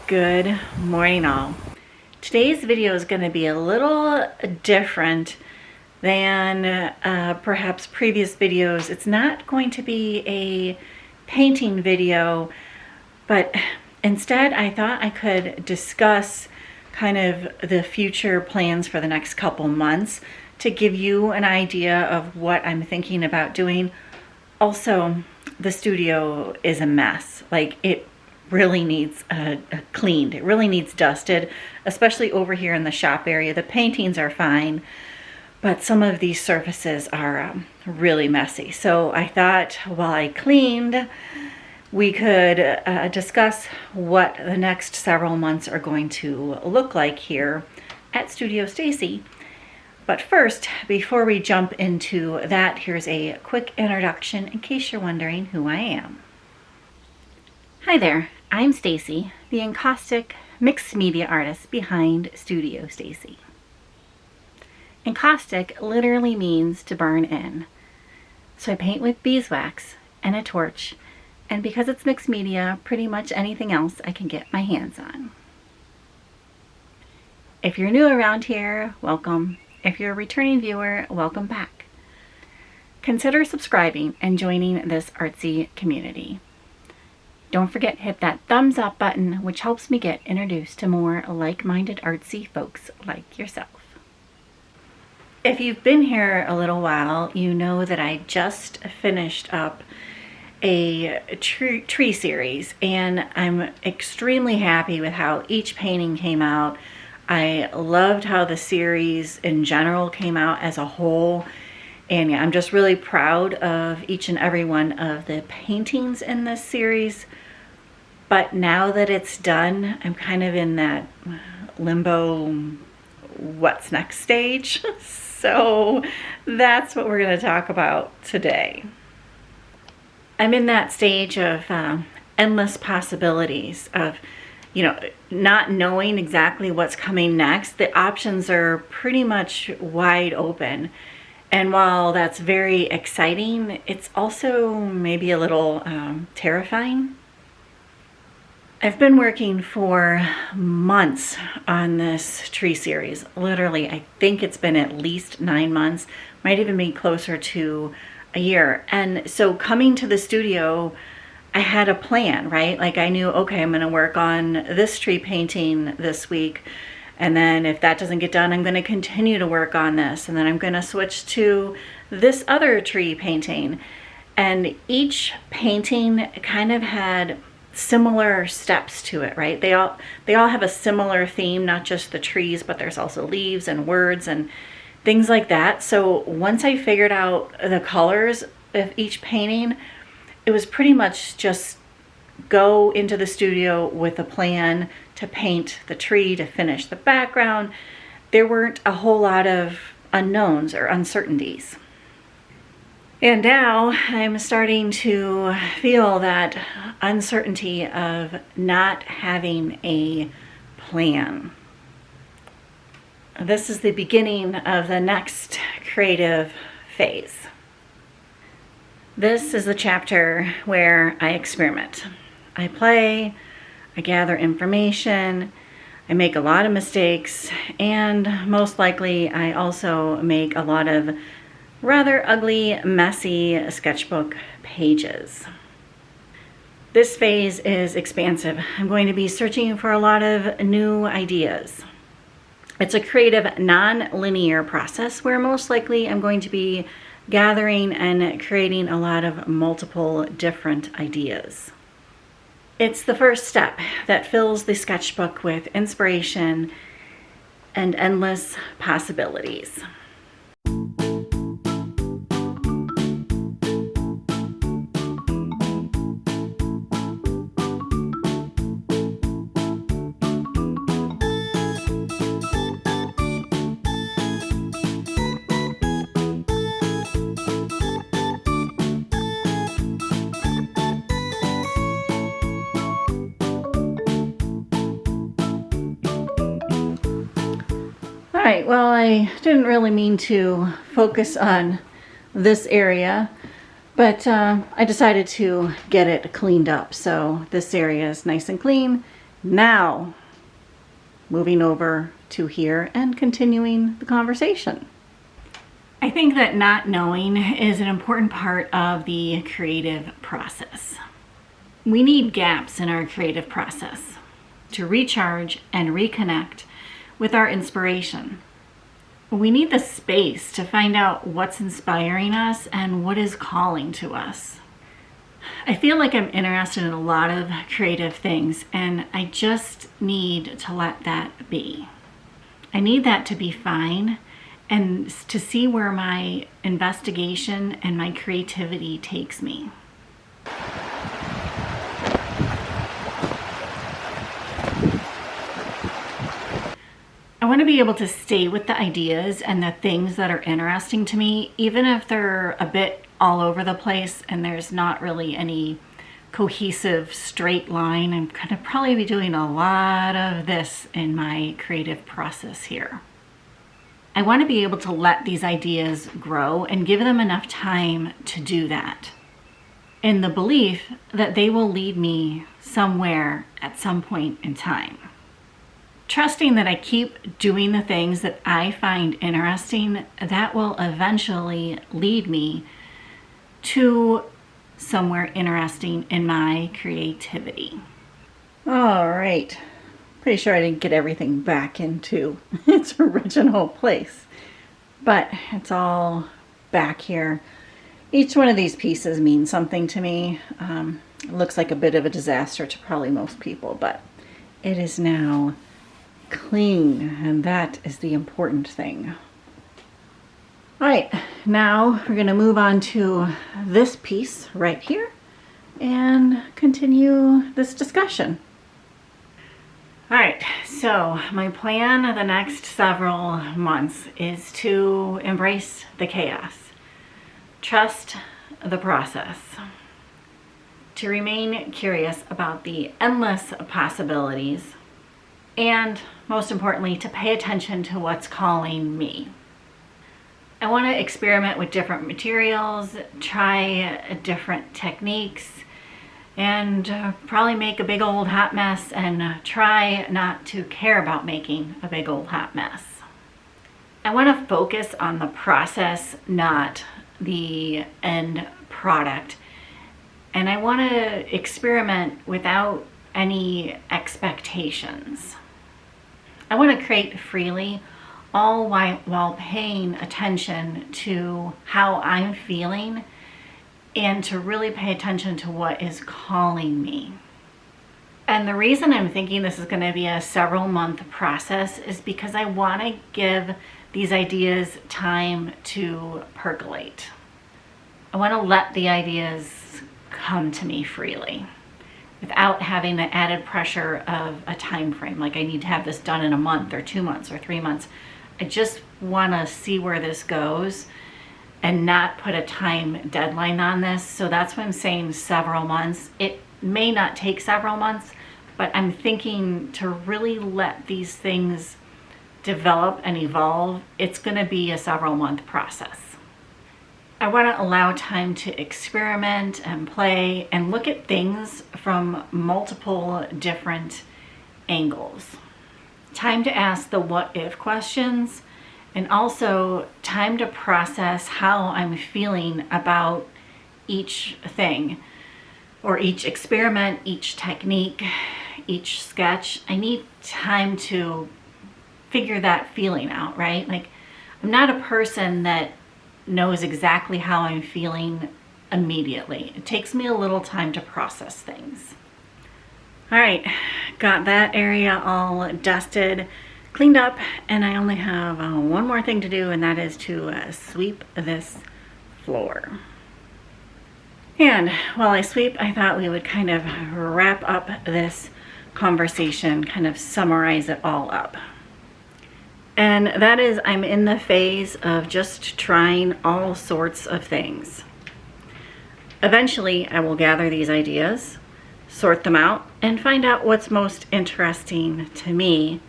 Good morning all. Today's video is going to be a little different than perhaps previous videos. It's not going to be a painting video, but instead I thought I could discuss kind of the future plans for the next couple months to give you an idea of what I'm thinking about doing. Also, the studio is a mess. Like, it really needs cleaned. It really needs dusted, especially over here in the shop area. The paintings are fine, but some of these surfaces are really messy. So I thought while I cleaned, we could discuss what the next several months are going to look like here at Studio Stacy. But first, before we jump into that, here's a quick introduction in case you're wondering who I am. Hi there, I'm Stacy, the encaustic mixed media artist behind Studio Stacy. Encaustic literally means to burn in. So I paint with beeswax and a torch, and because it's mixed media, pretty much anything else I can get my hands on. If you're new around here, welcome. If you're a returning viewer, welcome back. Consider subscribing and joining this artsy community. Don't forget to hit that thumbs up button, which helps me get introduced to more like-minded artsy folks like yourself. If you've been here a little while, you know that I just finished up a tree series, and I'm extremely happy with how each painting came out. I loved how the series in general came out as a whole, and yeah, I'm just really proud of each and every one of the paintings in this series. But now that it's done, I'm kind of in that limbo what's next stage. So that's what we're going to talk about today. I'm in that stage of endless possibilities of, not knowing exactly what's coming next. The options are pretty much wide open. And while that's very exciting, it's also maybe a little terrifying. I've been working for months on this tree series. Literally, I think it's been at least 9 months, might even be closer to a year. And so coming to the studio, I had a plan, right? Like, I knew, okay, I'm going to work on this tree painting this week. And then if that doesn't get done, I'm going to continue to work on this. And then I'm going to switch to this other tree painting. And each painting kind of had similar steps to it, right? They all have a similar theme, not just the trees, but there's also leaves and words and things like that. So once I figured out the colors of each painting, it was pretty much just go into the studio with a plan to paint the tree, to finish the background. There weren't a whole lot of unknowns or uncertainties. And now I'm starting to feel that uncertainty of not having a plan. This is the beginning of the next creative phase. This is the chapter where I experiment. I play, I gather information, I make a lot of mistakes, and most likely I also make a lot of rather ugly, messy sketchbook pages. This phase is expansive. I'm going to be searching for a lot of new ideas. It's a creative, non-linear process where most likely I'm going to be gathering and creating a lot of multiple different ideas. It's the first step that fills the sketchbook with inspiration and endless possibilities. Alright, well, I didn't really mean to focus on this area, but I decided to get it cleaned up. So this area is nice and clean, Now, moving over to here and continuing the conversation. I think that not knowing is an important part of the creative process. We need gaps in our creative process to recharge and reconnect with our inspiration. We need the space to find out what's inspiring us and what is calling to us. I feel like I'm interested in a lot of creative things, and I just need to let that be. I need that to be fine and to see where my investigation and my creativity takes me. I want to be able to stay with the ideas and the things that are interesting to me, even if they're a bit all over the place and there's not really any cohesive straight line. I'm going to probably be doing a lot of this in my creative process here. I want to be able to let these ideas grow and give them enough time to do that, in the belief that they will lead me somewhere at some point in time. Trusting that I keep doing the things that I find interesting, that will eventually lead me to somewhere interesting in my creativity. All right. Pretty sure I didn't get everything back into its original place, but it's all back here. Each one of these pieces means something to me. It looks like a bit of a disaster to probably most people, but it is now clean, and that is the important thing. All right, now we're going to move on to this piece right here and continue this discussion. All right, so my plan the next several months is to embrace the chaos, trust the process, to remain curious about the endless possibilities, and most importantly, to pay attention to what's calling me. I want to experiment with different materials, try different techniques, and probably make a big old hot mess and try not to care about making a big old hot mess. I want to focus on the process, not the end product. And I want to experiment without any expectations. I want to create freely, all while paying attention to how I'm feeling and to really pay attention to what is calling me. And the reason I'm thinking this is going to be a several month process is because I want to give these ideas time to percolate. I want to let the ideas come to me freely without having the added pressure of a time frame, like I need to have this done in a month or 2 months or 3 months. I just want to see where this goes and not put a time deadline on this. So that's why I'm saying several months. It may not take several months, but I'm thinking to really let these things develop and evolve, it's going to be a several month process. I want to allow time to experiment and play and look at things from multiple different angles. Time to ask the what if questions, and also time to process how I'm feeling about each thing or each experiment, each technique, each sketch. I need time to figure that feeling out, right? Like, I'm not a person that knows exactly how I'm feeling immediately. It takes me a little time to process things. All right, got that area all dusted, cleaned up, and I only have one more thing to do, and that is to sweep this floor. And while I sweep, I thought we would kind of wrap up this conversation, kind of summarize it all up. And that is, I'm in the phase of just trying all sorts of things. Eventually, I will gather these ideas, sort them out, and find out what's most interesting to me.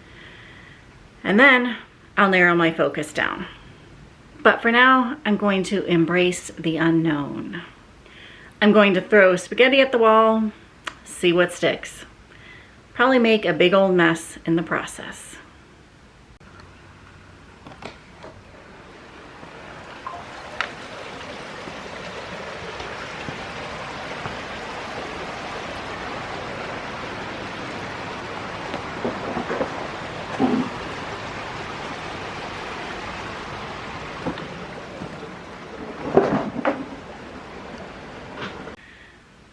And then I'll narrow my focus down. But for now, I'm going to embrace the unknown. I'm going to throw spaghetti at the wall, see what sticks. probably make a big old mess in the process.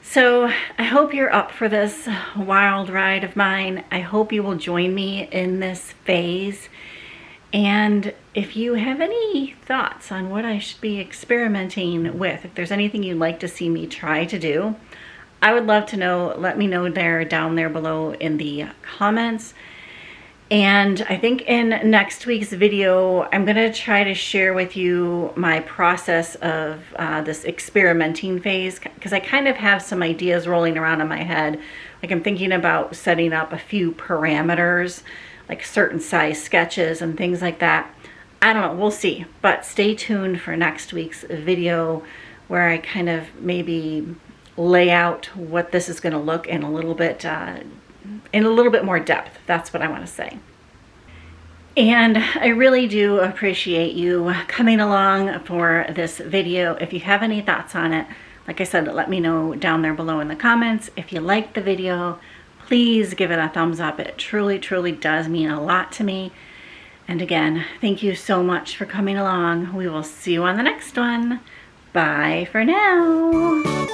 So I hope you're up for this wild ride of mine. I hope you will join me in this phase. And if you have any thoughts on what I should be experimenting with, if there's anything you'd like to see me try to do, I would love to know. Let me know down there below in the comments. And I think in next week's video, I'm going to try to share with you my process of this experimenting phase, because I kind of have some ideas rolling around in my head. Like, I'm thinking about setting up a few parameters, like certain size sketches and things like that. I don't know, we'll see. But stay tuned for next week's video, where I kind of maybe lay out what this is going to look in a little bit more depth. That's what I want to say. And I really do appreciate you coming along for this video. If you have any thoughts on it, like I said, let me know down there below in the comments. If you liked the video, please give it a thumbs up. It truly, truly does mean a lot to me. And again, thank you so much for coming along. We will see you on the next one. Bye for now.